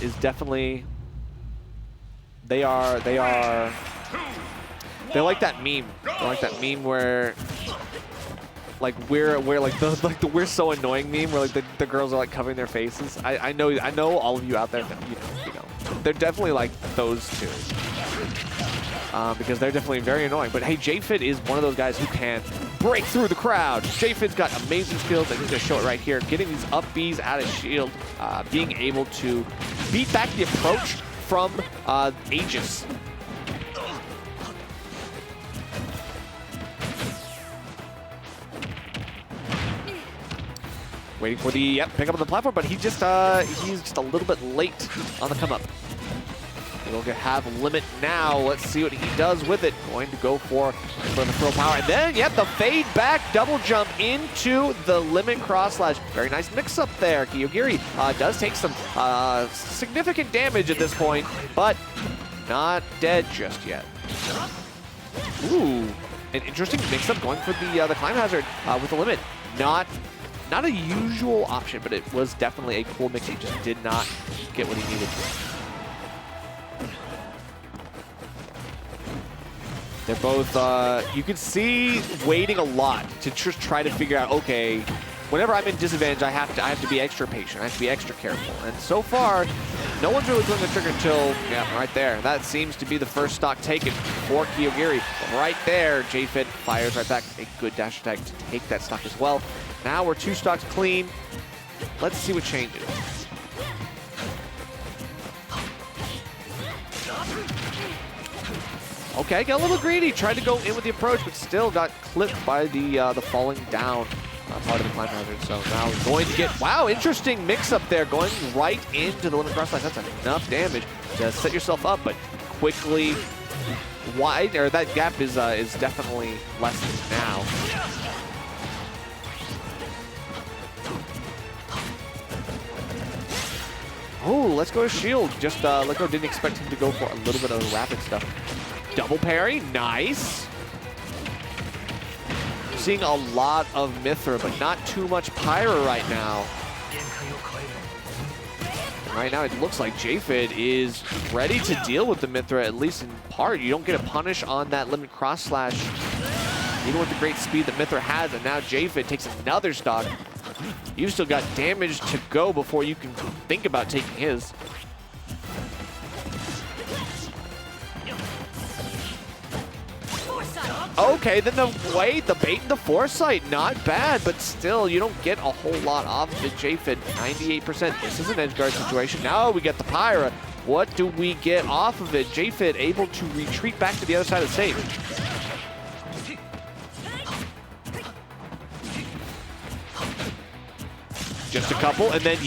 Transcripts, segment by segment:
is definitely they like that meme. They like that meme where like we're like the we're so annoying meme where like the girls are like covering their faces. I know all of you out there that you know they're definitely like those two. Because they're definitely very annoying. But hey, J-Fid is one of those guys who can break through the crowd. J-Fid's got amazing skills, and he's going to show it right here. Getting these up Bs out of shield, being able to beat back the approach from Aegis. Waiting for the pick up on the platform, but he's just a little bit late on the come up. He'll have limit now. Let's see what he does with it. Going to go for the throw power. And then, the fade back double jump into the limit cross slash. Very nice mix up there. Kyogiri does take some significant damage at this point, but not dead just yet. Ooh, an interesting mix up going for the climb hazard with the limit. Not a usual option, but it was definitely a cool mix. He just did not get what he needed. They're both, you can see, waiting a lot to just try to figure out, okay, whenever I'm in disadvantage, I have to be extra patient. I have to be extra careful. And so far, no one's really pulling the trigger until, right there. That seems to be the first stock taken for Kyogiri. Right there, J-Fid fires right back. A good dash attack to take that stock as well. Now we're 2 stocks clean. Let's see what changes. Okay, got a little greedy. Tried to go in with the approach, but still got clipped by the falling down part of the climb hazard. So now we're going to get, wow, interesting mix-up there, going right into the limit cross line. That's enough damage to set yourself up, but quickly wide, or that gap is definitely lessened now. Oh, let's go to shield. Just Liko didn't expect him to go for a little bit of rapid stuff. Double parry, nice. Seeing a lot of Mythra, but not too much Pyra right now. Right now, it looks like J-Fid is ready to deal with the Mythra, at least in part. You don't get a punish on that limit cross slash, even with the great speed that Mythra has, and now J-Fid takes another stock. You've still got damage to go before you can think about taking his. Okay, then the bait and the foresight, not bad, but still, you don't get a whole lot off of it. J-Fid, 98%. This is an edge guard situation. Now we get the Pyra. What do we get off of it? J-Fid able to retreat back to the other side of the stage. Just a couple, and then,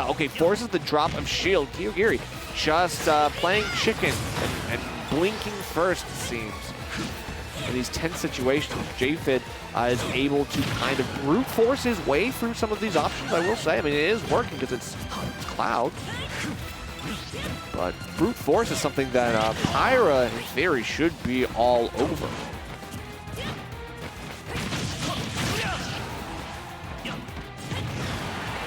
okay, forces the drop of shield. Kyogiri just playing chicken and blinking first, it seems. In these tense situations, J-Fid is able to kind of brute force his way through some of these options, I will say. I mean, it is working because it's Cloud. But brute force is something that Pyra, in theory, should be all over.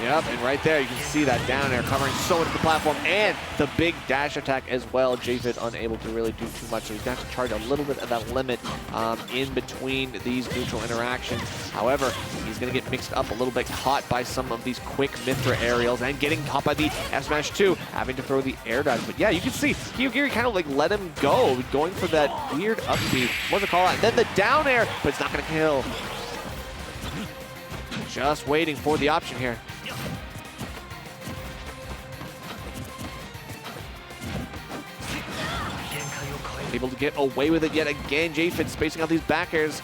Yep, and right there you can see that down air covering so much of the platform and the big dash attack as well. J-Fid unable to really do too much, so he's going to have to charge a little bit of that limit in between these neutral interactions. However, he's going to get mixed up a little bit, caught by some of these quick Mythra aerials and getting caught by the F-Smash 2, having to throw the air dive. But yeah, you can see Kyogiri kind of like let him go, going for that weird up B. What's it called? And then the down air, but it's not going to kill. Just waiting for the option here. Able to get away with it yet again. J-Fid spacing out these back airs.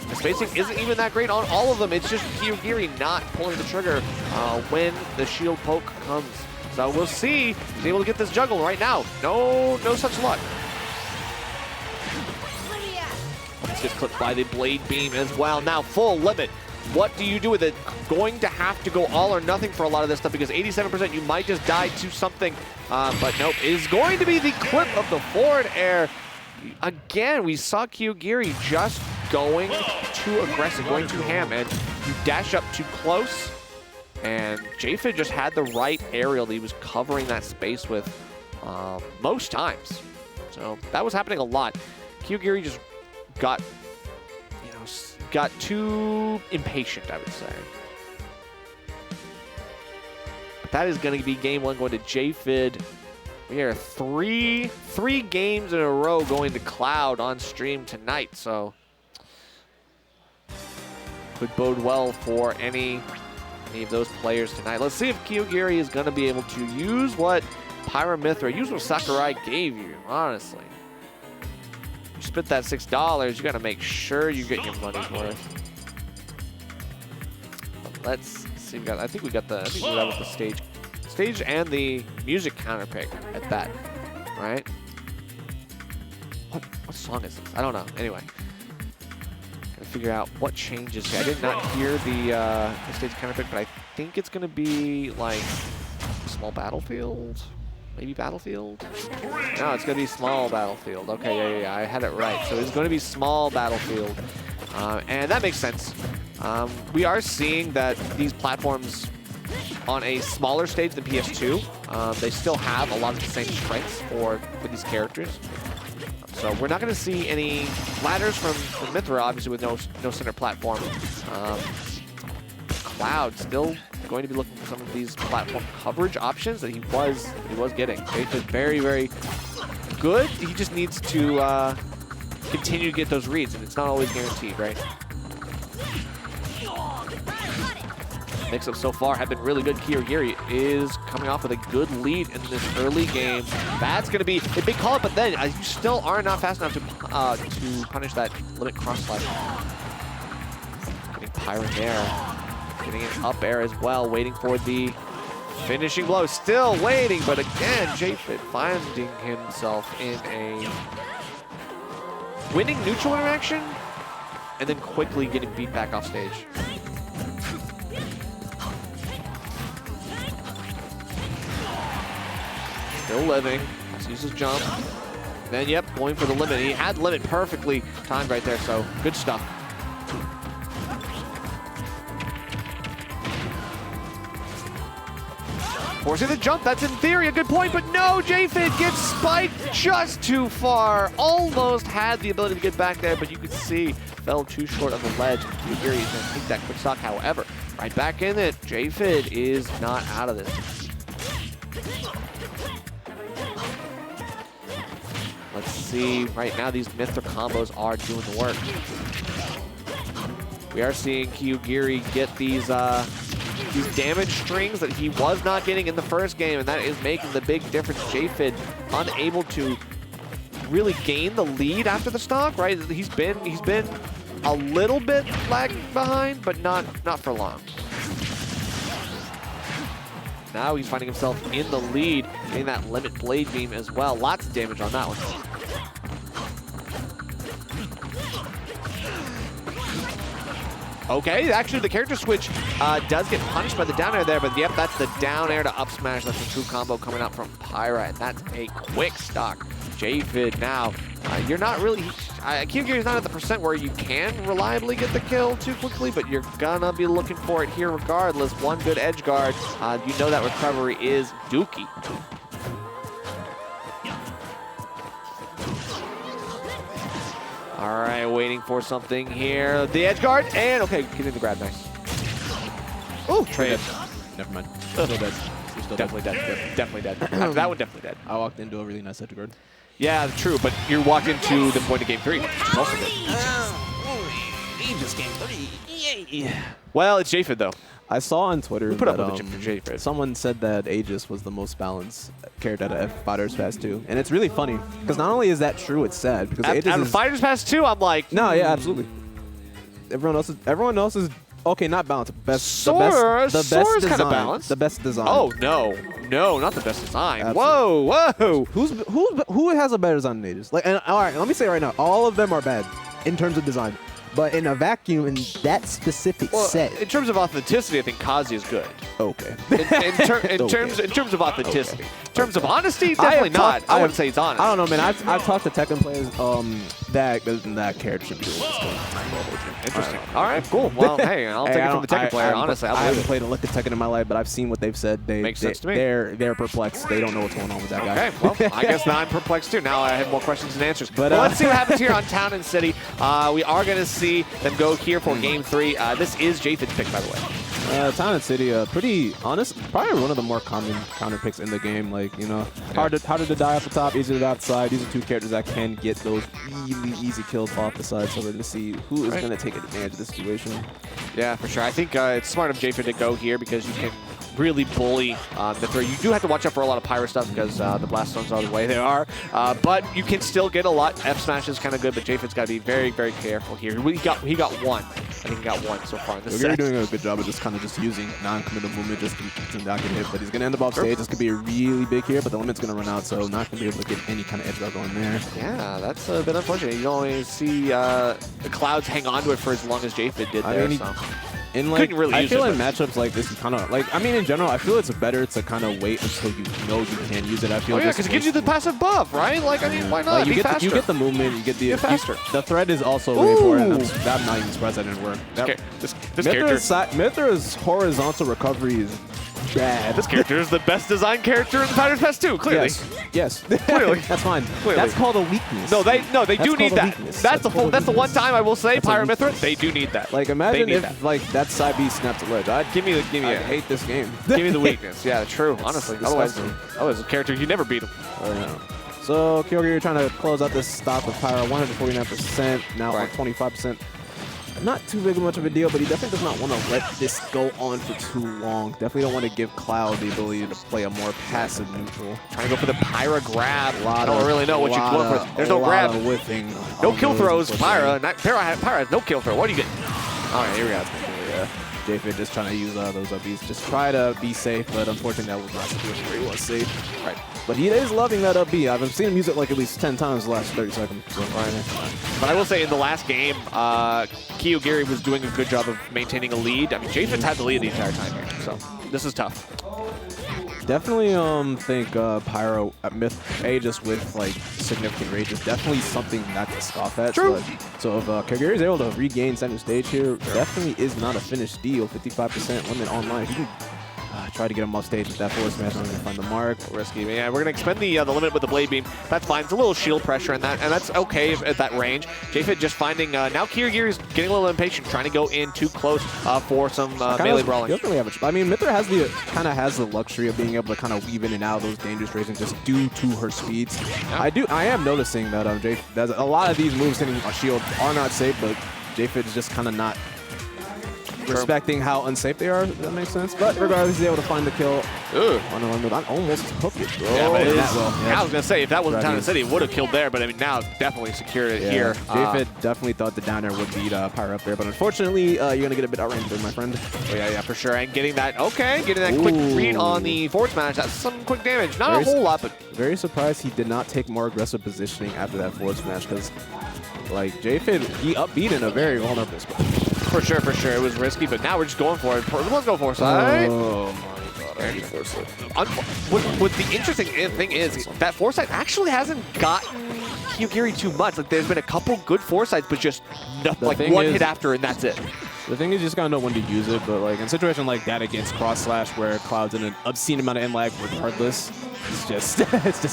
The spacing isn't even that great on all of them. It's just Kyogiri not pulling the trigger when the shield poke comes. So we'll see. He's able to get this juggle right now. No such luck. Let's get clipped by the blade beam as well. Now full limit. What do you do with it? Going to have to go all or nothing for a lot of this stuff because 87% you might just die to something. But nope, it is going to be the clip of the forward air. Again, we saw Kyogiri just going too aggressive, going too ham, and you dash up too close, And J-Fid just had the right aerial that he was covering that space with most times. So that was happening a lot. Kyogiri just got, got too impatient, I would say. But that is going to be game 1 going to J-Fid. We are three games in a row going to Cloud on stream tonight, so could bode well for any of those players tonight. Let's see if Kyogiri is going to be able to use what Pyra Mythra, use what Sakurai gave you, honestly. You spent that $6, you got to make sure you get your money's worth. But let's see, I think we got with the stage and the music counter pick at that, right? What song is this? I don't know. Anyway, gotta figure out what changes here. I did not hear the stage counter pick, but I think it's gonna be like small battlefield, maybe battlefield. No, it's gonna be small battlefield. Okay, yeah, I had it right. So it's gonna be small battlefield, and that makes sense. We are seeing that these platforms on a smaller stage than PS2, they still have a lot of the same strengths for these characters. So we're not going to see any ladders from Mythra, obviously with no center platform. Cloud still going to be looking for some of these platform coverage options that he was getting. J-Fid very, very good. He just needs to continue to get those reads, and it's not always guaranteed, right? Mix-ups so far have been really good. Kyogiri is coming off with a good lead in this early game. That's going to be a big call-up, but then you still are not fast enough to punish that limit cross-slash. Getting Pyra there. Getting an up air as well, waiting for the finishing blow. Still waiting, but again, J-Fid finding himself in a winning neutral interaction and then quickly getting beat back off stage. Still living. Let's use his jump. Then, yep, going for the limit. He had limit perfectly timed right there, so good stuff. Forcing the jump, that's in theory a good point, but no, J-Fid gets spiked just too far. Almost had the ability to get back there, but you could see fell too short on the ledge. Kyogiri is going to take that quick stock, however. Right back in it, J-Fid is not out of this. Let's see, right now these Mythra combos are doing the work. We are seeing Kyogiri get these damage strings that he was not getting in the first game, and that is making the big difference. J-Fid unable to really gain the lead after the stock, right? He's been a little bit lagging behind, but not for long. Now he's finding himself in the lead, getting that limit blade beam as well. Lots of damage on that one. Okay, actually the character switch does get punished by the down air there, but yep, that's the down air to up smash. That's a true combo coming out from Pyra, and that's a quick stock. J-Fid now, you're not really, Kyogiri's not at the percent where you can reliably get the kill too quickly, but you're gonna be looking for it here regardless. One good edge guard, you know that recovery is dookie. All right, waiting for something here. The edge guard, and okay, getting the grab, nice. Oh, trade. Never mind. Still dead. Definitely dead. Yep, definitely dead. After that one, definitely dead. I walked into a really nice edge guard. Yeah, true, but you walked into the point of game 3, which is also good. Aegis game 3. Yay. Well, it's J-Fid though. I saw on Twitter put up that with the J-Fid. someone said that Aegis was the most balanced character out of Fighters Pass 2. And it's really funny, because not only is that true, it's sad. Because Aegis out of Fighters Pass 2, I'm like... No, yeah, absolutely. Everyone else is okay, not balanced. Sora's kind of balanced. The best design. Oh, no, not the best design. Absolutely. Whoa. Who has a better design than Aegis? Like, and all right, let me say right now, all of them are bad in terms of design. But in a vacuum, in that specific set. In terms of authenticity, I think Kazi is good. Okay. In terms of authenticity. In terms of honesty, definitely not. I wouldn't say he's honest. I don't know, man. I've talked to Tekken players that character should be doing this. Interesting. All right, cool. Well, hey, I'll take it from the Tekken player. Honestly, I haven't played a lick of Tekken in my life, but I've seen what they've said. Makes sense to me. They're perplexed. They don't know what's going on with that guy. Okay, well, I guess now I'm perplexed too. Now I have more questions than answers. But let's see what happens here on Town and City. We are going to see them go here for Game 3. This is J-Fid's pick, by the way. Town and City, pretty honest, probably one of the more common counter picks in the game. Like, you know, harder to die off the top, easier to die off the side. These are two characters that can get those really easy kills off the side. So we're going to see who is going to take advantage of this situation. Yeah, for sure. I think it's smart of J-Fid to go here because you can really bully Mythra. You do have to watch out for a lot of Pyra stuff because the blast stones are the way they are. But you can still get a lot. F smash is kind of good, but J-Fid's got to be very, very careful here. He got one. I think he got one so far in this set. You're doing a good job of just kind of using non-committal movement just to not get hit. But he's going to end up off stage. This could be a really big here, but the limit's going to run out, so not going to be able to get any kind of edge guard going there. Yeah, that's a bit unfortunate. You don't always see the Clouds hang on to it for as long as J-Fid did there. I feel in matchups like this, you kind of like. I mean, in general, I feel it's better to kind of wait until you know you can use it. I feel. Oh yeah, because it gives you the passive buff, right? Like, I mean, why not? Like, you get the movement, you get the faster. The thread is also really important. I'm not even surprised that didn't work. This character, Mythra's horizontal recovery is bad. This character is the best designed character in the Pirates Pass 2, clearly. Yes. Clearly. That's fine. Clearly. That's called a weakness. No, they do need that. That's the one time I will say Pyra Mythra, they do need that. Like, imagine if like that side B snapped a ledge. I hate this game. Give me the weakness. Yeah, true. Honestly, otherwise the character you never beat him. Oh yeah. So Kyogiri trying to close out this stock with Pyra, 149%, now on 25%. Not too big of much of a deal, but he definitely does not want to let this go on for too long. Definitely don't want to give Cloud the ability to play a more passive neutral. Trying to go for the Pyra grab. I don't really know what you're going for. There's no grab. Whiffing. No kill throws. Pyra has no kill throw. What do you get? All right, here we go. J-Fid just trying to use those upbeats. Just try to be safe, but unfortunately that was not the situation where he was safe. Right. But he is loving that up B. I've seen him use it like at least 10 times the last 30 seconds. So. But I will say in the last game, Kyogiri was doing a good job of maintaining a lead. I mean, J-Fid's had the lead the entire time here, so this is tough. Definitely think Pyro Myth just with like significant rage is definitely something not to scoff at. True. So if Kyogiri is able to regain center stage here, definitely is not a finished deal. 55% limit online. He can try to get him off stage with that forward smash. I'm going to find the mark. Risky. Yeah, we're going to expend the limit with the Blade Beam. That's fine. It's a little shield pressure in that, and that's okay at that range. J-Fid just finding, now Kyogiri's getting a little impatient, trying to go in too close for some melee brawling. He doesn't really have I mean, Mythra has the luxury of being able to kind of weave in and out of those dangerous races just due to her speeds. Yeah. I am noticing that there's a lot of these moves hitting a shield are not safe, but J-Fid is just kind of not respecting how unsafe they are, if that makes sense. But regardless, he's able to find the kill. I almost took it, bro. Yeah, but I was going to say, if that wasn't Town and City, it would have killed there, but I mean, now definitely secured it here. J-Fid definitely thought the down air would beat Pyra up there, but unfortunately, you're going to get a bit outranged there, my friend. Oh, yeah, for sure. And getting that quick read on the forward smash, that's some quick damage. Not a whole lot, but... Very surprised he did not take more aggressive positioning after that forward smash, because, like, J-Fid, he upbeat in a very vulnerable spot. For sure. It was risky, but now we're just going for it. Let's go foresight. Oh my god, I need foresight. What the interesting thing is that foresight actually hasn't gotten Kyogiri too much. Like, there's been a couple good foresights, but just like one hit after, and that's it. The thing is, you just gotta know when to use it. But like in a situation like that against cross slash, where Cloud's in an obscene amount of end lag, regardless, it's just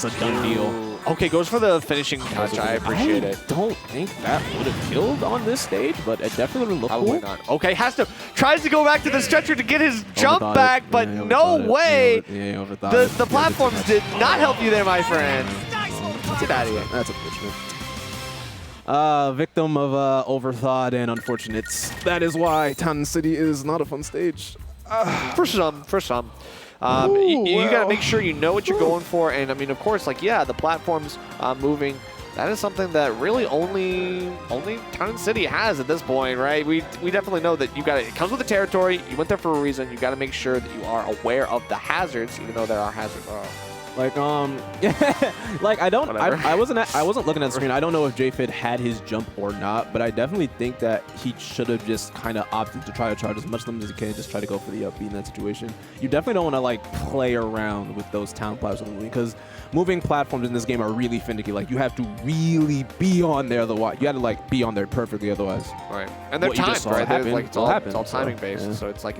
a done deal. Okay, goes for the finishing touch. I appreciate it. I don't think that would have killed on this stage, but it definitely would look cool. Not. Okay, tries to go back to the stretcher to get his jump back, but no way. The platforms did not help you there, my friend. Get out of here. That's unfortunate. Victim of overthought and unfortunates. That is why Town and City is not a fun stage. For some. You got to make sure you know what you're going for. And, I mean, of course, like, yeah, the platforms moving, that is something that really only Town and City has at this point, right? We definitely know that it comes with the territory. You went there for a reason. You got to make sure that you are aware of the hazards, even though there are hazards. Oh. Like, like I wasn't looking at the screen. I don't know if J-Fid had his jump or not, but I definitely think that he should have just kind of opted to try to charge as much limit as he can, just try to go for the up B in that situation. You definitely don't want to like play around with those town platforms because moving platforms in this game are really finicky. Like you have to really be on there otherwise. You got to like be on there perfectly otherwise. Right, and they're timed, right? It's all timing based, yeah. so it's like.